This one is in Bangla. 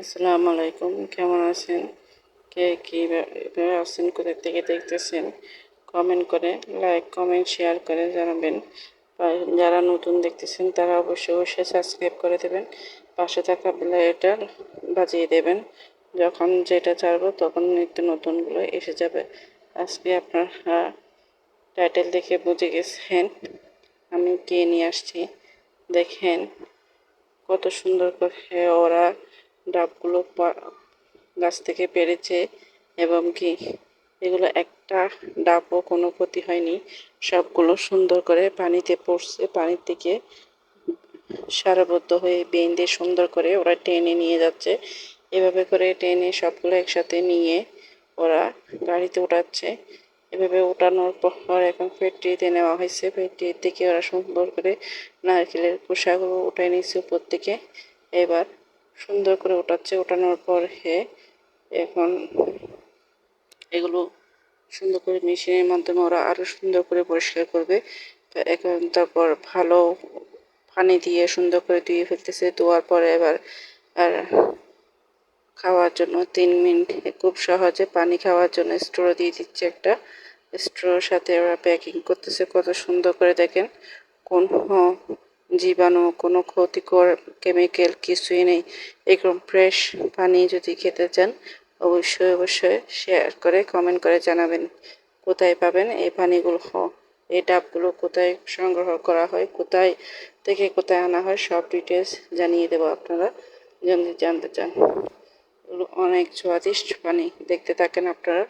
আসসালামু আলাইকুম, কেমন আছেন? কে কীভাবে আছেন, কোথা থেকে দেখতেছেন? কমেন্ট করে, লাইক কমেন্ট শেয়ার করে জানাবেন। আর যারা নতুন দেখতেছেন তারা অবশ্যই সাবস্ক্রাইব করে দেবেন। পাশে থাকা বেল আইকনটা বাজিয়ে দেবেন। যখন যেটা ছাড়বো তখন নিত্য নতুনগুলো এসে যাবে। আজকে আপনারা টাইটেল দেখে বুঝে গেছেন আমি কে নিয়ে আসছি। দেখেন কত সুন্দর করে ওরা ডাবগুলো গাছ থেকে পেরেছে, এবং কি এগুলো একটা ডাবও কোনো ক্ষতি হয়নি। সবগুলো সুন্দর করে পানিতে পড়ছে, পানির থেকে সারবদ্ধ হয়ে বেঁধে সুন্দর করে ওরা টেনে নিয়ে যাচ্ছে। এভাবে করে টেনে সবগুলো একসাথে নিয়ে ওরা গাড়িতে উঠাচ্ছে। এভাবে উঠানোর পর এখন ফ্যাক্টরিতে নেওয়া হয়েছে। ফ্যাক্টরি থেকে ওরা সুন্দর করে নারকেলের খোসাগুলো উঠাই নিচ্ছে উপর থেকে। এবার সুন্দর করে উঠাচ্ছে। উঠানোর পর এখন এগুলো সুন্দর করে মেশিনের মাধ্যমে ওরা আরো সুন্দর করে পরিষ্কার করবে। এখন তারপর ভালো পানি দিয়ে সুন্দর করে ধুয়ে ফেলতেছে। ধোয়ার পরে এবার আর খাওয়ার জন্য 3 মিনিট খুব সহজে পানি খাওয়ার জন্য স্ট্র দিয়ে দিচ্ছে একটা। স্ট্রোর সাথে ওরা প্যাকিং করতেছে কত সুন্দর করে। দেখেন কোনো জীবাণু, কোনো ক্ষতিকর কেমিক্যাল কিছুই নেই। এরকম ফ্রেশ পানি যদি খেতে চান অবশ্যই শেয়ার করে কমেন্ট করে জানাবেন কোথায় পাবেন এই পানিগুলো। এই ডাবগুলো কোথায় সংগ্রহ করা হয়, কোথায় থেকে কোথায় আনা হয়, সব ডিটেলস জানিয়ে দেবো আপনারা যদি জানতে চান। এগুলো অনেক স্বাদিষ্ট পানি, দেখতে থাকেন আপনারা।